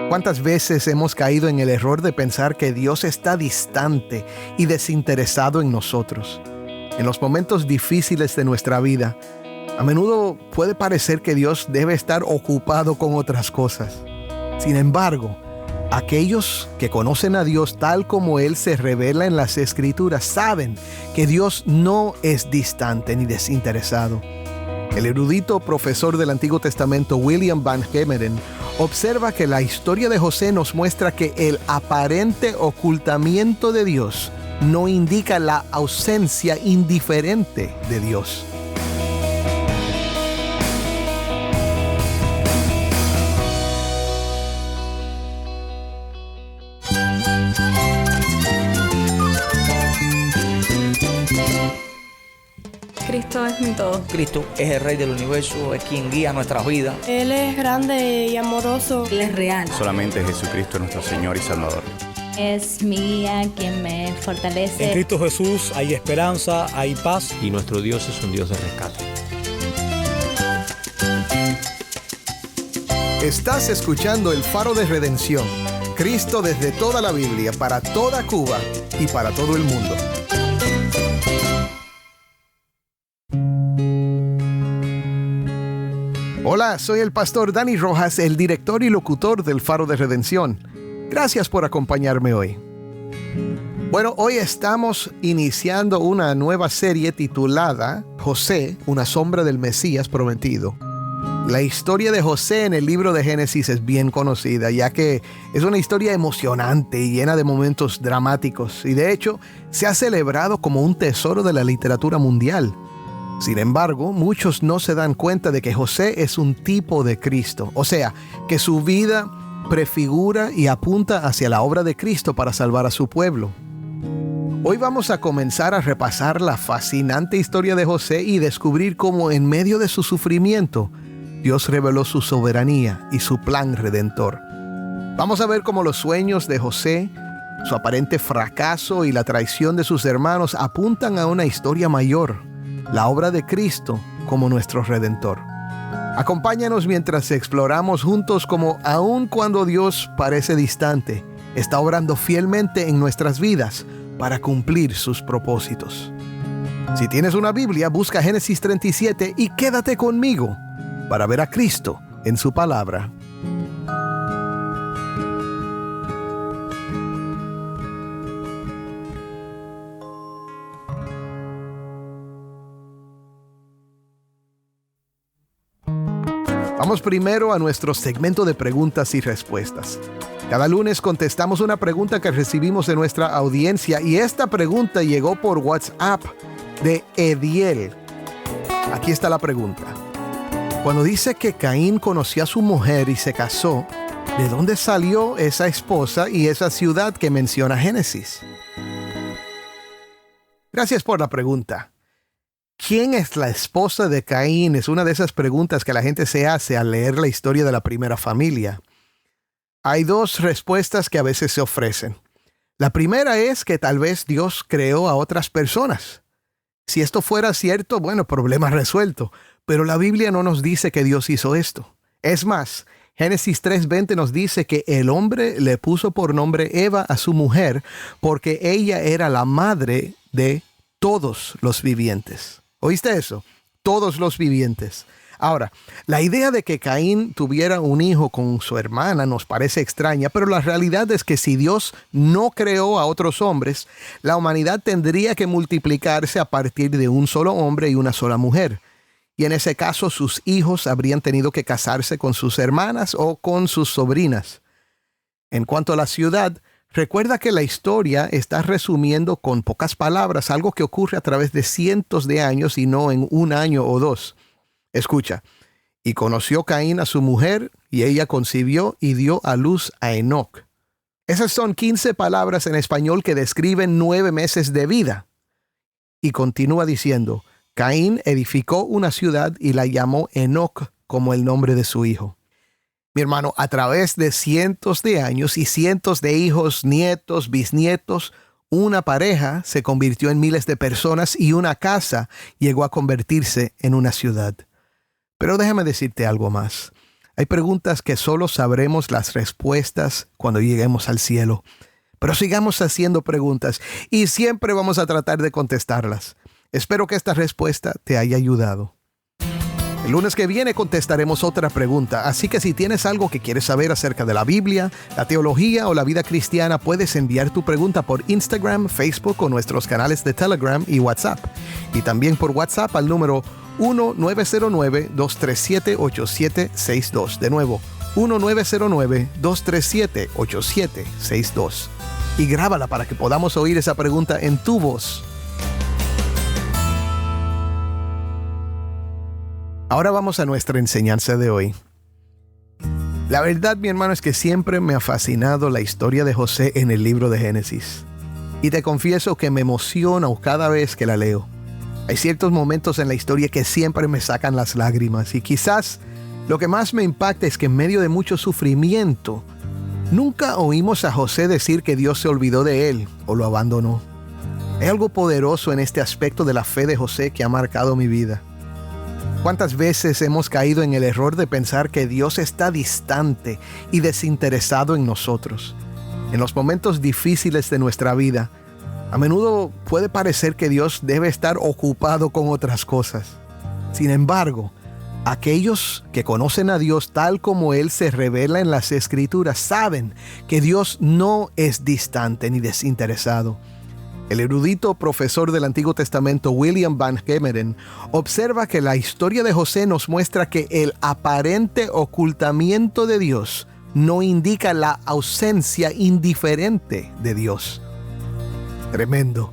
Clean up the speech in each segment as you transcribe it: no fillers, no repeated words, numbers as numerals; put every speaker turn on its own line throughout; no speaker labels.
¿Cuántas veces hemos caído en el error de pensar que Dios está distante y desinteresado en nosotros? En los momentos difíciles de nuestra vida, a menudo puede parecer que Dios debe estar ocupado con otras cosas. Sin embargo, aquellos que conocen a Dios tal como Él se revela en las Escrituras saben que Dios no es distante ni desinteresado. El erudito profesor del Antiguo Testamento William Van Gemeren observa que la historia de José nos muestra que el aparente ocultamiento de Dios no indica la ausencia indiferente de Dios.
Cristo es mi todo.
Cristo es el Rey del universo, es quien guía nuestras vidas.
Él es grande y amoroso.
Él es real.
Solamente Jesucristo es nuestro Señor y Salvador.
Es mi guía quien me fortalece.
En Cristo Jesús hay esperanza, hay paz.
Y nuestro Dios es un Dios de rescate.
Estás escuchando El Faro de Redención. Cristo desde toda la Biblia, para toda Cuba y para todo el mundo. Hola, soy el pastor Dani Rojas, el director y locutor del Faro de Redención. Gracias por acompañarme hoy. Bueno, hoy estamos iniciando una nueva serie titulada José, una sombra del Mesías prometido. La historia de José en el libro de Génesis es bien conocida, ya que es una historia emocionante y llena de momentos dramáticos, y de hecho se ha celebrado como un tesoro de la literatura mundial. Sin embargo, muchos no se dan cuenta de que José es un tipo de Cristo, o sea, que su vida prefigura y apunta hacia la obra de Cristo para salvar a su pueblo. Hoy vamos a comenzar a repasar la fascinante historia de José y descubrir cómo en medio de su sufrimiento, Dios reveló su soberanía y su plan redentor. Vamos a ver cómo los sueños de José, su aparente fracaso y la traición de sus hermanos apuntan a una historia mayor, la obra de Cristo como nuestro Redentor. Acompáñanos mientras exploramos juntos cómo, aun cuando Dios parece distante, está obrando fielmente en nuestras vidas para cumplir sus propósitos. Si tienes una Biblia, busca Génesis 37 y quédate conmigo para ver a Cristo en su palabra. Vamos primero a nuestro segmento de preguntas y respuestas. Cada lunes contestamos una pregunta que recibimos de nuestra audiencia y esta pregunta llegó por WhatsApp de Ediel. Aquí está la pregunta. Cuando dice que Caín conoció a su mujer y se casó, ¿de dónde salió esa esposa y esa ciudad que menciona Génesis? Gracias por la pregunta. ¿Quién es la esposa de Caín? Es una de esas preguntas que la gente se hace al leer la historia de la primera familia. Hay dos respuestas que a veces se ofrecen. La primera es que tal vez Dios creó a otras personas. Si esto fuera cierto, bueno, problema resuelto. Pero la Biblia no nos dice que Dios hizo esto. Es más, Génesis 3:20 nos dice que el hombre le puso por nombre Eva a su mujer porque ella era la madre de todos los vivientes. ¿Oíste eso? Todos los vivientes. Ahora, la idea de que Caín tuviera un hijo con su hermana nos parece extraña, pero la realidad es que si Dios no creó a otros hombres, la humanidad tendría que multiplicarse a partir de un solo hombre y una sola mujer. Y en ese caso sus hijos habrían tenido que casarse con sus hermanas o con sus sobrinas. En cuanto a la ciudad, recuerda que la historia está resumiendo con pocas palabras algo que ocurre a través de cientos de años y no en un año o dos. Escucha, y conoció Caín a su mujer y ella concibió y dio a luz a Enoc. Esas son 15 palabras en español que describen 9 meses de vida. Y continúa diciendo, Caín edificó una ciudad y la llamó Enoc como el nombre de su hijo. Mi hermano, a través de cientos de años y cientos de hijos, nietos, bisnietos, una pareja se convirtió en miles de personas y una casa llegó a convertirse en una ciudad. Pero déjame decirte algo más. Hay preguntas que solo sabremos las respuestas cuando lleguemos al cielo. Pero sigamos haciendo preguntas y siempre vamos a tratar de contestarlas. Espero que esta respuesta te haya ayudado. El lunes que viene contestaremos otra pregunta, así que si tienes algo que quieres saber acerca de la Biblia, la teología o la vida cristiana, puedes enviar tu pregunta por Instagram, Facebook o nuestros canales de Telegram y WhatsApp. Y también por WhatsApp al número 1-909-237-8762. De nuevo, 1-909-237-8762. Y grábala para que podamos oír esa pregunta en tu voz. Ahora vamos a nuestra enseñanza de hoy. La verdad, mi hermano, es que siempre me ha fascinado la historia de José en el libro de Génesis. Y te confieso que me emociona cada vez que la leo. Hay ciertos momentos en la historia que siempre me sacan las lágrimas. Y quizás lo que más me impacta es que en medio de mucho sufrimiento, nunca oímos a José decir que Dios se olvidó de él o lo abandonó. Hay algo poderoso en este aspecto de la fe de José que ha marcado mi vida. ¿Cuántas veces hemos caído en el error de pensar que Dios está distante y desinteresado en nosotros? En los momentos difíciles de nuestra vida, a menudo puede parecer que Dios debe estar ocupado con otras cosas. Sin embargo, aquellos que conocen a Dios tal como Él se revela en las Escrituras saben que Dios no es distante ni desinteresado. El erudito profesor del Antiguo Testamento William Van Gemeren observa que la historia de José nos muestra que el aparente ocultamiento de Dios no indica la ausencia indiferente de Dios. Tremendo.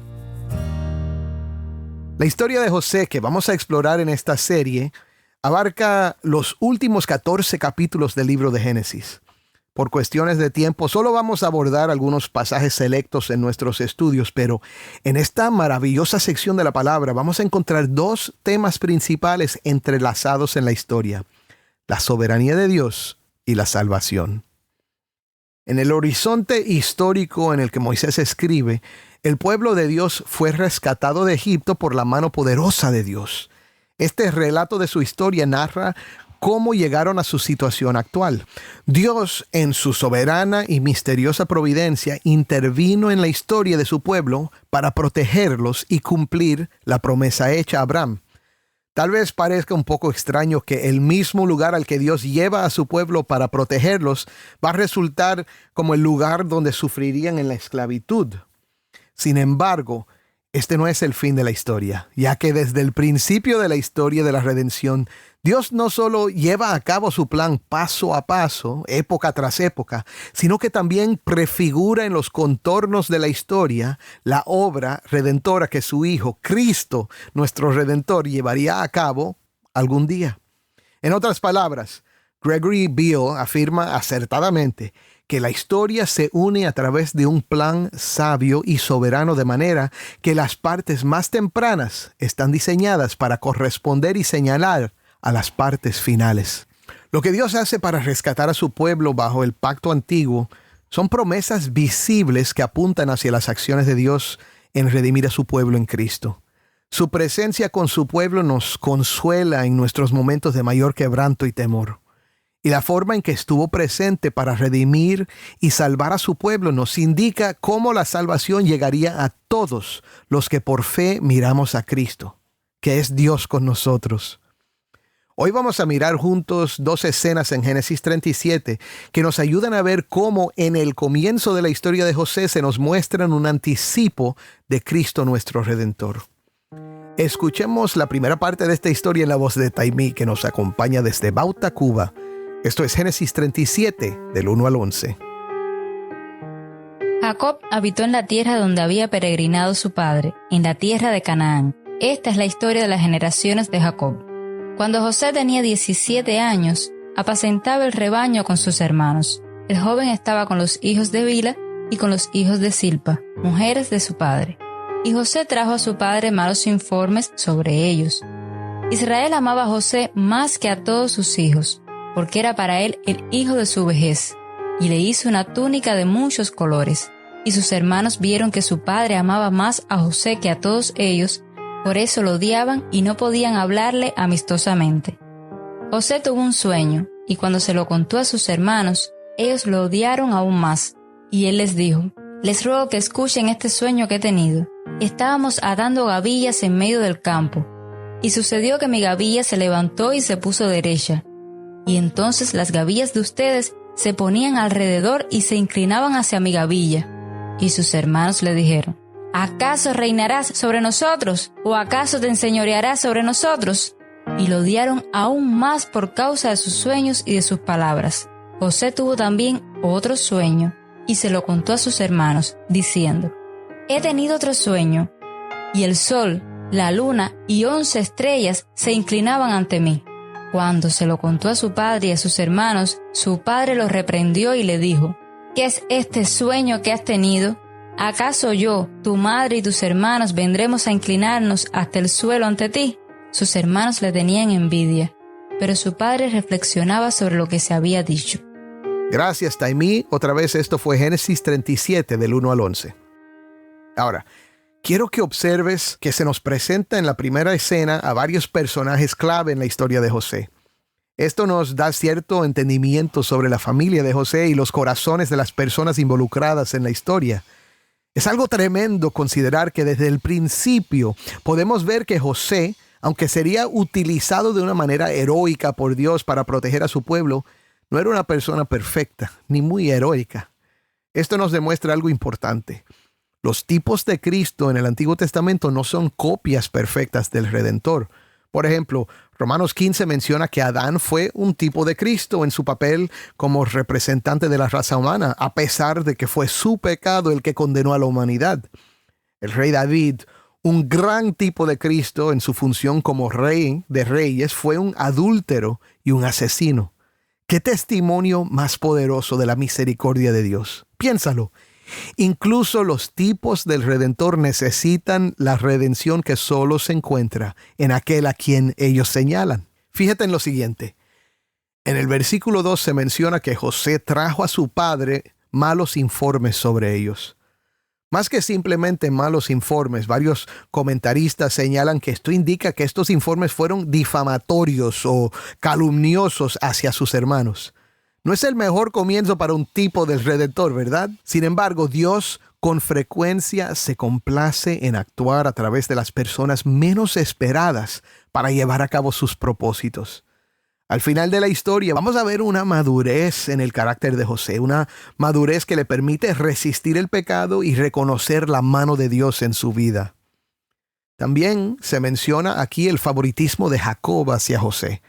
La historia de José que vamos a explorar en esta serie abarca los últimos 14 capítulos del libro de Génesis. Por cuestiones de tiempo, solo vamos a abordar algunos pasajes selectos en nuestros estudios, pero en esta maravillosa sección de la palabra vamos a encontrar dos temas principales entrelazados en la historia: la soberanía de Dios y la salvación. En el horizonte histórico en el que Moisés escribe, el pueblo de Dios fue rescatado de Egipto por la mano poderosa de Dios. Este relato de su historia narra cómo llegaron a su situación actual. Dios, en su soberana y misteriosa providencia, intervino en la historia de su pueblo para protegerlos y cumplir la promesa hecha a Abraham. Tal vez parezca un poco extraño que el mismo lugar al que Dios lleva a su pueblo para protegerlos va a resultar como el lugar donde sufrirían en la esclavitud. Sin embargo, este no es el fin de la historia, ya que desde el principio de la historia de la redención, Dios no solo lleva a cabo su plan paso a paso, época tras época, sino que también prefigura en los contornos de la historia la obra redentora que su Hijo, Cristo, nuestro Redentor, llevaría a cabo algún día. En otras palabras, Gregory Beale afirma acertadamente que la historia se une a través de un plan sabio y soberano, de manera que las partes más tempranas están diseñadas para corresponder y señalar a las partes finales. Lo que Dios hace para rescatar a su pueblo bajo el pacto antiguo son promesas visibles que apuntan hacia las acciones de Dios en redimir a su pueblo en Cristo. Su presencia con su pueblo nos consuela en nuestros momentos de mayor quebranto y temor. Y la forma en que estuvo presente para redimir y salvar a su pueblo nos indica cómo la salvación llegaría a todos los que por fe miramos a Cristo, que es Dios con nosotros. Hoy vamos a mirar juntos dos escenas en Génesis 37 que nos ayudan a ver cómo en el comienzo de la historia de José se nos muestran un anticipo de Cristo nuestro Redentor. Escuchemos la primera parte de esta historia en la voz de Taimí, que nos acompaña desde Bauta, Cuba. Esto es Génesis 37, del 1 al 11.
Jacob habitó en la tierra donde había peregrinado su padre, en la tierra de Canaán. Esta es la historia de las generaciones de Jacob. Cuando José tenía 17 años, apacentaba el rebaño con sus hermanos. El joven estaba con los hijos de Bila y con los hijos de Silpa, mujeres de su padre. Y José trajo a su padre malos informes sobre ellos. Israel amaba a José más que a todos sus hijos, porque era para él el hijo de su vejez, y le hizo una túnica de muchos colores. Y sus hermanos vieron que su padre amaba más a José que a todos ellos, por eso lo odiaban y no podían hablarle amistosamente. José tuvo un sueño, Y cuando se lo contó a sus hermanos, ellos lo odiaron aún más. Y él les dijo: les ruego que escuchen este sueño que he tenido. Estábamos atando gavillas en medio del campo, y sucedió que mi gavilla se levantó y se puso derecha. Y entonces las gavillas de ustedes se ponían alrededor y se inclinaban hacia mi gavilla. Y sus hermanos le dijeron: ¿acaso reinarás sobre nosotros? ¿O acaso te enseñorearás sobre nosotros? Y lo odiaron aún más por causa de sus sueños y de sus palabras. José tuvo también otro sueño, y se lo contó a sus hermanos, diciendo: he tenido otro sueño, y el sol, la luna y 11 estrellas se inclinaban ante mí. Cuando se lo contó a su padre y a sus hermanos, su padre lo reprendió y le dijo: ¿qué es este sueño que has tenido? ¿Acaso yo, tu madre y tus hermanos vendremos a inclinarnos hasta el suelo ante ti? Sus hermanos le tenían envidia, pero su padre reflexionaba sobre lo que se había dicho.
Gracias, Taimí. Otra vez esto fue Génesis 37 del 1 al 11. Ahora, quiero que observes que se nos presenta en la primera escena a varios personajes clave en la historia de José. Esto nos da cierto entendimiento sobre la familia de José y los corazones de las personas involucradas en la historia. Es algo tremendo considerar que desde el principio podemos ver que José, aunque sería utilizado de una manera heroica por Dios para proteger a su pueblo, no era una persona perfecta ni muy heroica. Esto nos demuestra algo importante. Los tipos de Cristo en el Antiguo Testamento no son copias perfectas del Redentor. Por ejemplo, Romanos 15 menciona que Adán fue un tipo de Cristo en su papel como representante de la raza humana, a pesar de que fue su pecado el que condenó a la humanidad. El rey David, un gran tipo de Cristo en su función como rey de reyes, fue un adúltero y un asesino. ¿Qué testimonio más poderoso de la misericordia de Dios? Piénsalo. Incluso los tipos del Redentor necesitan la redención que solo se encuentra en aquel a quien ellos señalan. Fíjate en lo siguiente. En el versículo 2 se menciona que José trajo a su padre malos informes sobre ellos. Más que simplemente malos informes, varios comentaristas señalan que esto indica que estos informes fueron difamatorios o calumniosos hacia sus hermanos. No es el mejor comienzo para un tipo del Redentor, ¿verdad? Sin embargo, Dios con frecuencia se complace en actuar a través de las personas menos esperadas para llevar a cabo sus propósitos. Al final de la historia vamos a ver una madurez en el carácter de José, una madurez que le permite resistir el pecado y reconocer la mano de Dios en su vida. También se menciona aquí el favoritismo de Jacob hacia José.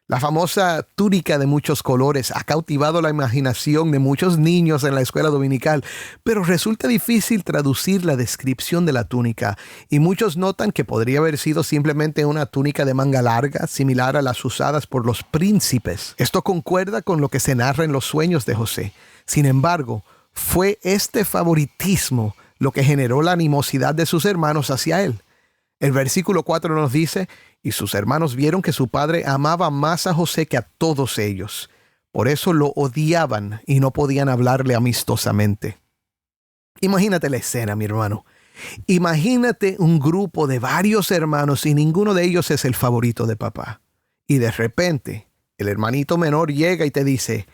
La famosa túnica de muchos colores ha cautivado la imaginación de muchos niños en la escuela dominical, pero resulta difícil traducir la descripción de la túnica, y muchos notan que podría haber sido simplemente una túnica de manga larga, similar a las usadas por los príncipes. Esto concuerda con lo que se narra en los sueños de José. Sin embargo, fue este favoritismo lo que generó la animosidad de sus hermanos hacia él. El versículo 4 nos dice: y sus hermanos vieron que su padre amaba más a José que a todos ellos. Por eso lo odiaban y no podían hablarle amistosamente. Imagínate la escena, mi hermano. Imagínate un grupo de varios hermanos y ninguno de ellos es el favorito de papá. Y de repente, el hermanito menor llega y te dice: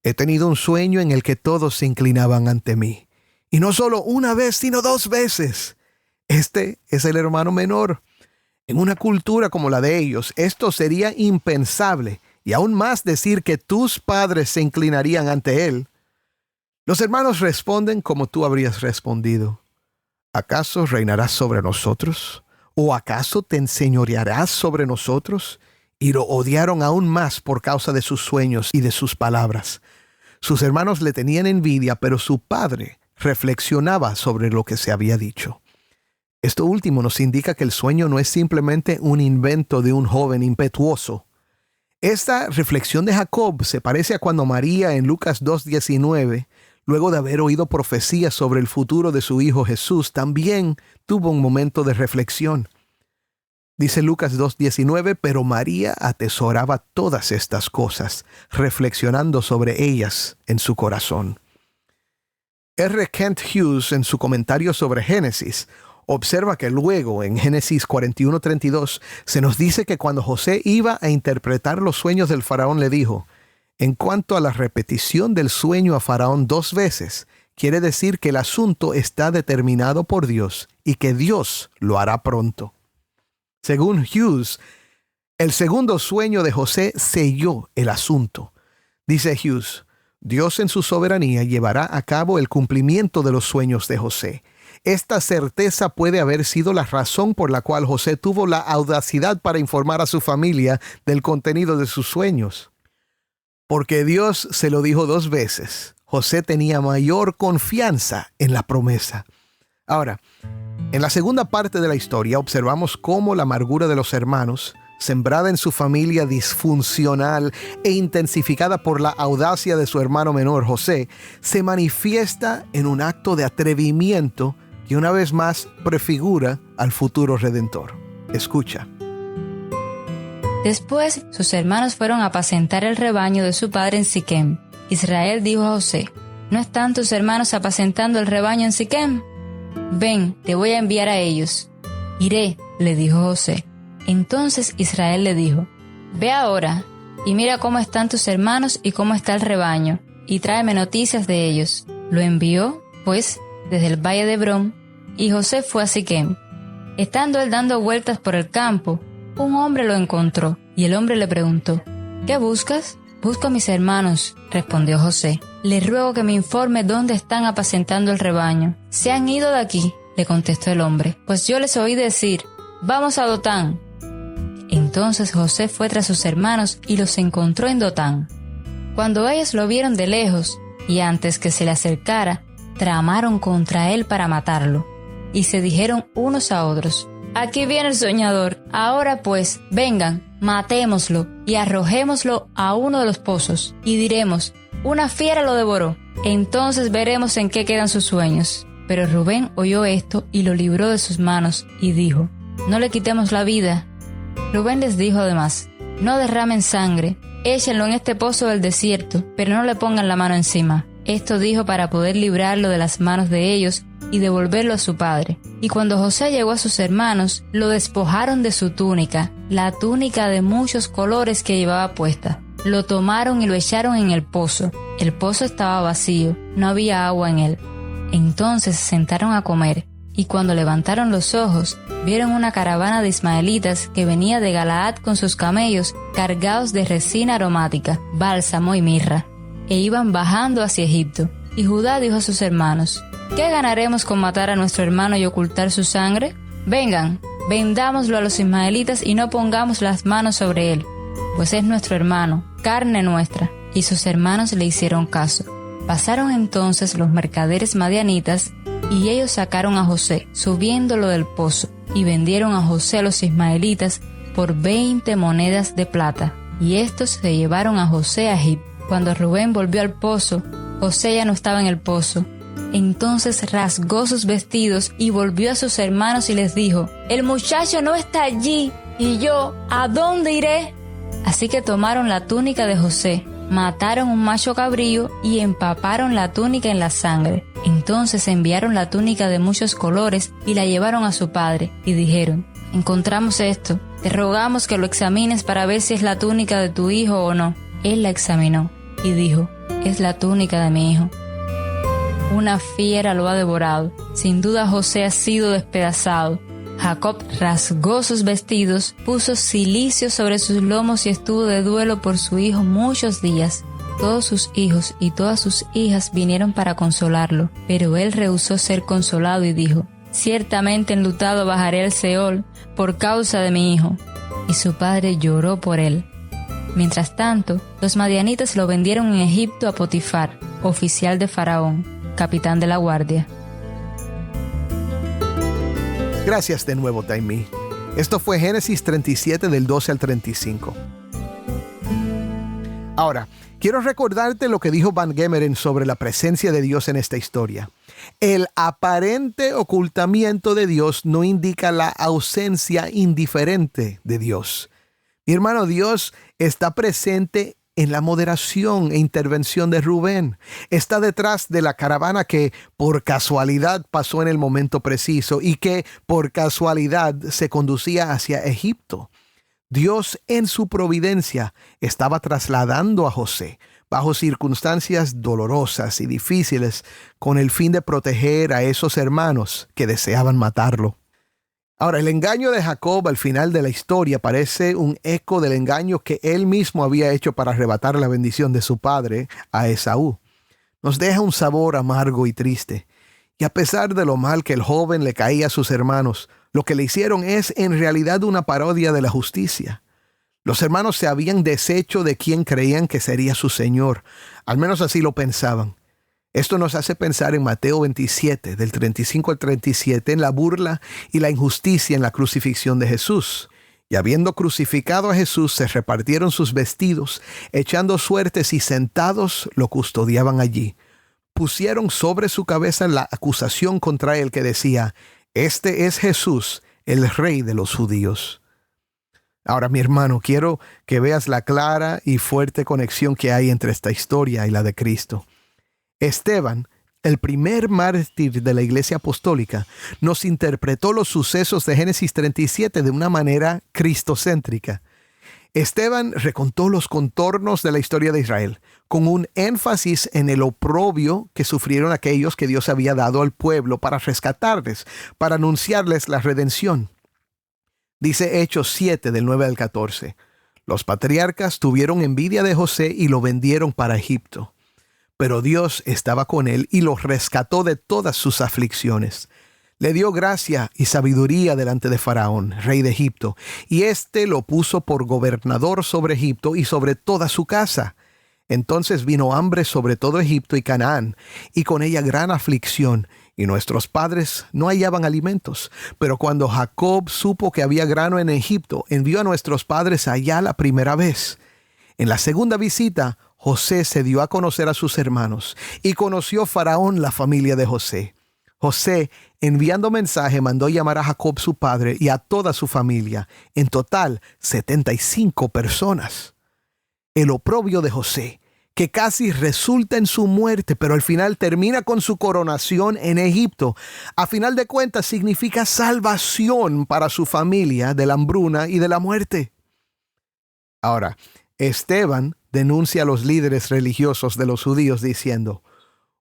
he tenido un sueño en el que todos se inclinaban ante mí. Y no solo una vez, sino 2 veces. Este es el hermano menor. En una cultura como la de ellos, esto sería impensable, y aún más decir que tus padres se inclinarían ante él. Los hermanos responden como tú habrías respondido: ¿acaso reinarás sobre nosotros? ¿O acaso te enseñorearás sobre nosotros? Y lo odiaron aún más por causa de sus sueños y de sus palabras. Sus hermanos le tenían envidia, pero su padre reflexionaba sobre lo que se había dicho. Esto último nos indica que el sueño no es simplemente un invento de un joven impetuoso. Esta reflexión de Jacob se parece a cuando María en Lucas 2:19, luego de haber oído profecías sobre el futuro de su hijo Jesús, también tuvo un momento de reflexión. Dice Lucas 2:19, pero María atesoraba todas estas cosas, reflexionando sobre ellas en su corazón. R. Kent Hughes, en su comentario sobre Génesis, observa que luego en Génesis 41:32 se nos dice que cuando José iba a interpretar los sueños del faraón le dijo: En cuanto a la repetición del sueño a Faraón 2 veces, quiere decir que el asunto está determinado por Dios y que Dios lo hará pronto. Según Hughes, el segundo sueño de José selló el asunto. Dice Hughes, Dios en su soberanía llevará a cabo el cumplimiento de los sueños de José. Esta certeza puede haber sido la razón por la cual José tuvo la audacidad para informar a su familia del contenido de sus sueños. Porque Dios se lo dijo 2 veces, José tenía mayor confianza en la promesa. Ahora, en la segunda parte de la historia observamos cómo la amargura de los hermanos, sembrada en su familia disfuncional e intensificada por la audacia de su hermano menor José, se manifiesta en un acto de atrevimiento que una vez más prefigura al futuro Redentor. Escucha.
Después, sus hermanos fueron a apacentar el rebaño de su padre en Siquem. Israel dijo a José, ¿no están tus hermanos apacentando el rebaño en Siquem? Ven, te voy a enviar a ellos. Iré, le dijo José. Entonces Israel le dijo, ve ahora, y mira cómo están tus hermanos y cómo está el rebaño, y tráeme noticias de ellos. Lo envió, pues, desde el valle de Hebrón, y José fue a Siquem. Estando él dando vueltas por el campo, un hombre lo encontró, y el hombre le preguntó, ¿qué buscas? Busco a mis hermanos, respondió José. Le ruego que me informe dónde están apacentando el rebaño. Se han ido de aquí, le contestó el hombre, pues yo les oí decir, vamos a Dotán. Entonces José fue tras sus hermanos y los encontró en Dotán. Cuando ellos lo vieron de lejos, y antes que se le acercara, tramaron contra él para matarlo. Y se dijeron unos a otros, aquí viene el soñador, ahora pues, vengan, matémoslo y arrojémoslo a uno de los pozos, y diremos, una fiera lo devoró. Entonces veremos en qué quedan sus sueños. Pero Rubén oyó esto y lo libró de sus manos, y dijo, no le quitemos la vida. Rubén les dijo además, no derramen sangre, échenlo en este pozo del desierto, pero no le pongan la mano encima. Esto dijo para poder librarlo de las manos de ellos y devolverlo a su padre. Y cuando José llegó a sus hermanos, lo despojaron de su túnica, la túnica de muchos colores que llevaba puesta. Lo tomaron y lo echaron en el pozo. El pozo estaba vacío, no había agua en él. Entonces se sentaron a comer, y cuando levantaron los ojos, vieron una caravana de ismaelitas que venía de Galaad con sus camellos cargados de resina aromática, bálsamo y mirra, e iban bajando hacia Egipto. Y Judá dijo a sus hermanos, ¿qué ganaremos con matar a nuestro hermano y ocultar su sangre? Vengan, vendámoslo a los ismaelitas y no pongamos las manos sobre él, pues es nuestro hermano, carne nuestra. Y sus hermanos le hicieron caso. Pasaron entonces los mercaderes madianitas, y ellos sacaron a José, subiéndolo del pozo, y vendieron a José a los ismaelitas por 20 monedas de plata. Y estos se llevaron a José a Egipto. Cuando Rubén volvió al pozo, José ya no estaba en el pozo. Entonces rasgó sus vestidos y volvió a sus hermanos y les dijo, el muchacho no está allí, y yo, ¿a dónde iré? Así que tomaron la túnica de José, mataron un macho cabrío y empaparon la túnica en la sangre. Entonces enviaron la túnica de muchos colores y la llevaron a su padre, y dijeron, encontramos esto, te rogamos que lo examines para ver si es la túnica de tu hijo o no. Él la examinó y dijo, es la túnica de mi hijo. Una fiera lo ha devorado, sin duda José ha sido despedazado. Jacob rasgó sus vestidos, puso cilicio sobre sus lomos y estuvo de duelo por su hijo muchos días. Todos sus hijos y todas sus hijas vinieron para consolarlo, pero él rehusó ser consolado y dijo, ciertamente enlutado bajaré al Seol por causa de mi hijo. Y su padre lloró por él. Mientras tanto, los madianitas lo vendieron en Egipto a Potifar, oficial de Faraón, capitán de la guardia.
Gracias de nuevo, Taimí. Esto fue Génesis 37 del 12 al 35. Ahora, quiero recordarte lo que dijo Van Gemeren sobre la presencia de Dios en esta historia. El aparente ocultamiento de Dios no indica la ausencia indiferente de Dios. Mi hermano, Dios está presente en la moderación e intervención de Rubén. Está detrás de la caravana que por casualidad pasó en el momento preciso y que por casualidad se conducía hacia Egipto. Dios en su providencia estaba trasladando a José bajo circunstancias dolorosas y difíciles con el fin de proteger a esos hermanos que deseaban matarlo. Ahora, el engaño de Jacob al final de la historia parece un eco del engaño que él mismo había hecho para arrebatar la bendición de su padre a Esaú. Nos deja un sabor amargo y triste. Y a pesar de lo mal que el joven le caía a sus hermanos, lo que le hicieron es en realidad una parodia de la justicia. Los hermanos se habían deshecho de quien creían que sería su Señor. Al menos así lo pensaban. Esto nos hace pensar en Mateo 27, del 35 al 37, en la burla y la injusticia en la crucifixión de Jesús. Y habiendo crucificado a Jesús, se repartieron sus vestidos, echando suertes y sentados lo custodiaban allí. Pusieron sobre su cabeza la acusación contra él que decía: «Este es Jesús, el Rey de los judíos». Ahora, mi hermano, quiero que veas la clara y fuerte conexión que hay entre esta historia y la de Cristo. Esteban, el primer mártir de la Iglesia Apostólica, nos interpretó los sucesos de Génesis 37 de una manera cristocéntrica. Esteban recontó los contornos de la historia de Israel, con un énfasis en el oprobio que sufrieron aquellos que Dios había dado al pueblo para rescatarles, para anunciarles la redención. Dice Hechos 7, del 9 al 14. Los patriarcas tuvieron envidia de José y lo vendieron para Egipto. Pero Dios estaba con él y lo rescató de todas sus aflicciones. Le dio gracia y sabiduría delante de Faraón, rey de Egipto, y éste lo puso por gobernador sobre Egipto y sobre toda su casa. Entonces vino hambre sobre todo Egipto y Canaán, y con ella gran aflicción, y nuestros padres no hallaban alimentos. Pero cuando Jacob supo que había grano en Egipto, envió a nuestros padres allá la primera vez. En la segunda visita, José se dio a conocer a sus hermanos, y conoció Faraón la familia de José. José, enviando mensaje, mandó llamar a Jacob su padre y a toda su familia, en total 75 personas. El oprobio de José, que casi resulta en su muerte, pero al final termina con su coronación en Egipto, a final de cuentas significa salvación para su familia de la hambruna y de la muerte. Ahora, Esteban denuncia a los líderes religiosos de los judíos diciendo: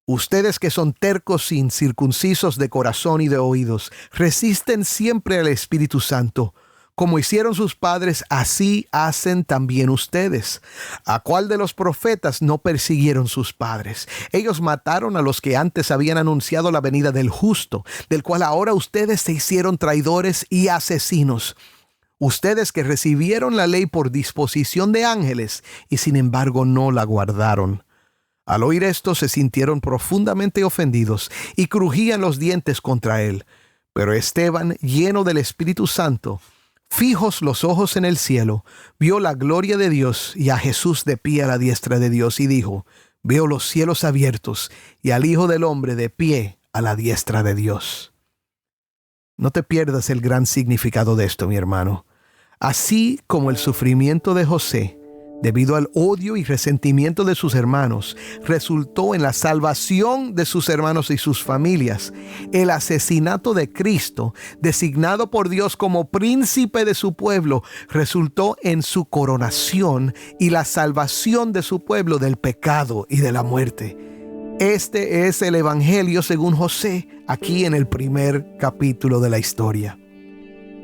«Ustedes que son tercos, incircuncisos de corazón y de oídos, resisten siempre al Espíritu Santo. Como hicieron sus padres, así hacen también ustedes. ¿A cuál de los profetas no persiguieron sus padres? Ellos mataron a los que antes habían anunciado la venida del justo, del cual ahora ustedes se hicieron traidores y asesinos. Ustedes que recibieron la ley por disposición de ángeles y sin embargo no la guardaron». Al oír esto se sintieron profundamente ofendidos y crujían los dientes contra él. Pero Esteban, lleno del Espíritu Santo, fijos los ojos en el cielo, vio la gloria de Dios y a Jesús de pie a la diestra de Dios y dijo: «Veo los cielos abiertos y al Hijo del Hombre de pie a la diestra de Dios». No te pierdas el gran significado de esto, mi hermano. Así como el sufrimiento de José, debido al odio y resentimiento de sus hermanos, resultó en la salvación de sus hermanos y sus familias, el asesinato de Cristo, designado por Dios como príncipe de su pueblo, resultó en su coronación y la salvación de su pueblo del pecado y de la muerte. Este es el Evangelio según José, aquí en el primer capítulo de la historia.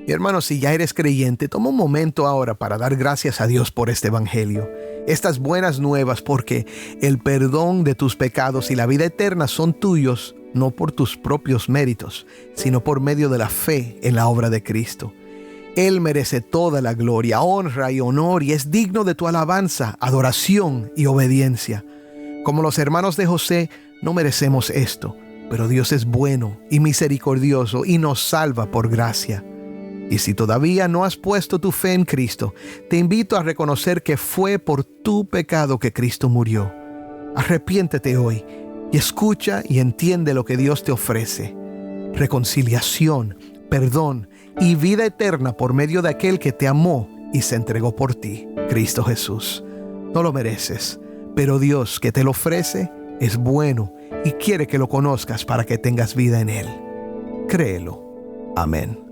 Mi hermano, si ya eres creyente, toma un momento ahora para dar gracias a Dios por este evangelio, estas buenas nuevas, porque el perdón de tus pecados y la vida eterna son tuyos, no por tus propios méritos, sino por medio de la fe en la obra de Cristo. Él merece toda la gloria, honra y honor, y es digno de tu alabanza, adoración y obediencia. Como los hermanos de José, no merecemos esto, pero Dios es bueno y misericordioso y nos salva por gracia. Y si todavía no has puesto tu fe en Cristo, te invito a reconocer que fue por tu pecado que Cristo murió. Arrepiéntete hoy y escucha y entiende lo que Dios te ofrece: reconciliación, perdón y vida eterna por medio de aquel que te amó y se entregó por ti, Cristo Jesús. No lo mereces, pero Dios que te lo ofrece es bueno y quiere que lo conozcas para que tengas vida en Él. Créelo. Amén.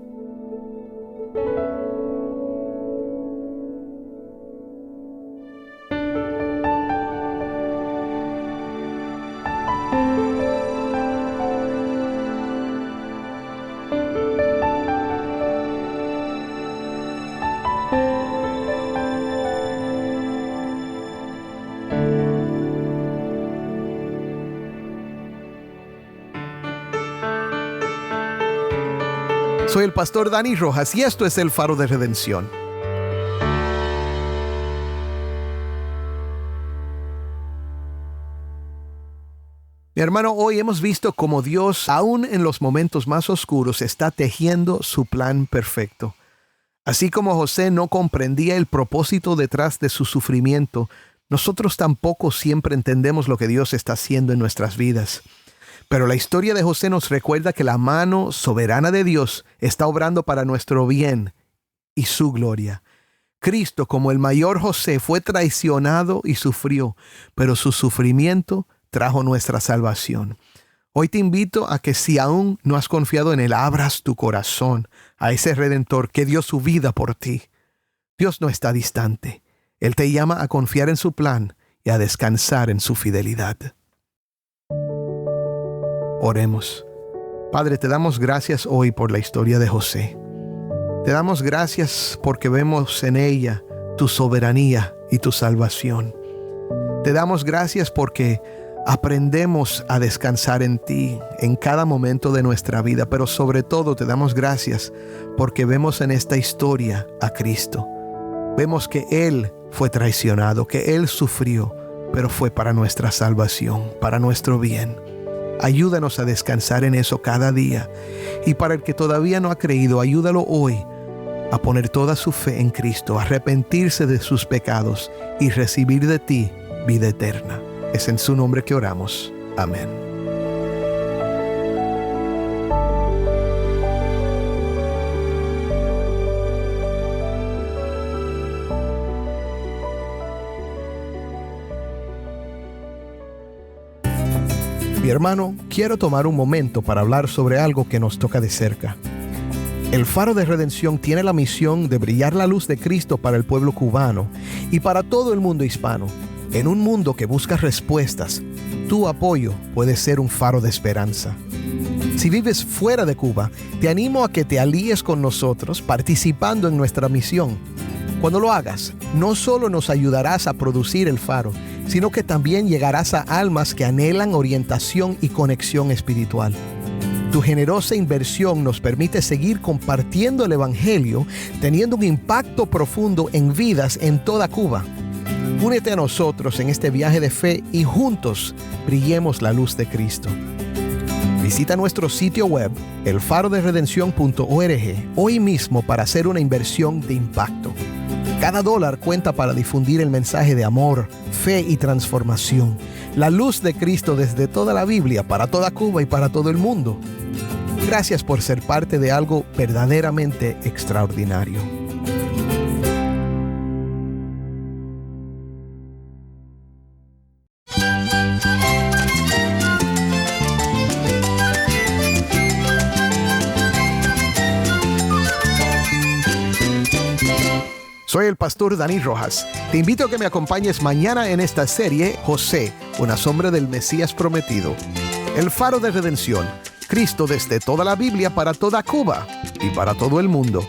Soy el pastor Dani Rojas y esto es el Faro de Redención. Mi hermano, hoy hemos visto cómo Dios, aún en los momentos más oscuros, está tejiendo su plan perfecto. Así como José no comprendía el propósito detrás de su sufrimiento, nosotros tampoco siempre entendemos lo que Dios está haciendo en nuestras vidas. Pero la historia de José nos recuerda que la mano soberana de Dios está obrando para nuestro bien y su gloria. Cristo, como el mayor José, fue traicionado y sufrió, pero su sufrimiento trajo nuestra salvación. Hoy te invito a que si aún no has confiado en Él, abras tu corazón a ese Redentor que dio su vida por ti. Dios no está distante. Él te llama a confiar en su plan y a descansar en su fidelidad. Oremos. Padre, te damos gracias hoy por la historia de José. Te damos gracias porque vemos en ella tu soberanía y tu salvación. Te damos gracias porque aprendemos a descansar en ti en cada momento de nuestra vida, pero sobre todo te damos gracias porque vemos en esta historia a Cristo. Vemos que Él fue traicionado, que Él sufrió, pero fue para nuestra salvación, para nuestro bien. Ayúdanos a descansar en eso cada día. Y para el que todavía no ha creído, ayúdalo hoy a poner toda su fe en Cristo, a arrepentirse de sus pecados y recibir de ti vida eterna. Es en su nombre que oramos. Amén. Mi hermano, quiero tomar un momento para hablar sobre algo que nos toca de cerca. El Faro de Redención tiene la misión de brillar la luz de Cristo para el pueblo cubano y para todo el mundo hispano. En un mundo que busca respuestas, tu apoyo puede ser un faro de esperanza. Si vives fuera de Cuba, te animo a que te alíes con nosotros participando en nuestra misión. Cuando lo hagas, no solo nos ayudarás a producir el faro, sino que también llegarás a almas que anhelan orientación y conexión espiritual. Tu generosa inversión nos permite seguir compartiendo el Evangelio, teniendo un impacto profundo en vidas en toda Cuba. Únete a nosotros en este viaje de fe y juntos brillemos la luz de Cristo. Visita nuestro sitio web, elfaroderedención.org, hoy mismo para hacer una inversión de impacto. Cada dólar cuenta para difundir el mensaje de amor, fe y transformación. La luz de Cristo desde toda la Biblia, para toda Cuba y para todo el mundo. Gracias por ser parte de algo verdaderamente extraordinario. Soy el pastor Dani Rojas. Te invito a que me acompañes mañana en esta serie José, una sombra del Mesías prometido. El Faro de Redención, Cristo desde toda la Biblia para toda Cuba y para todo el mundo.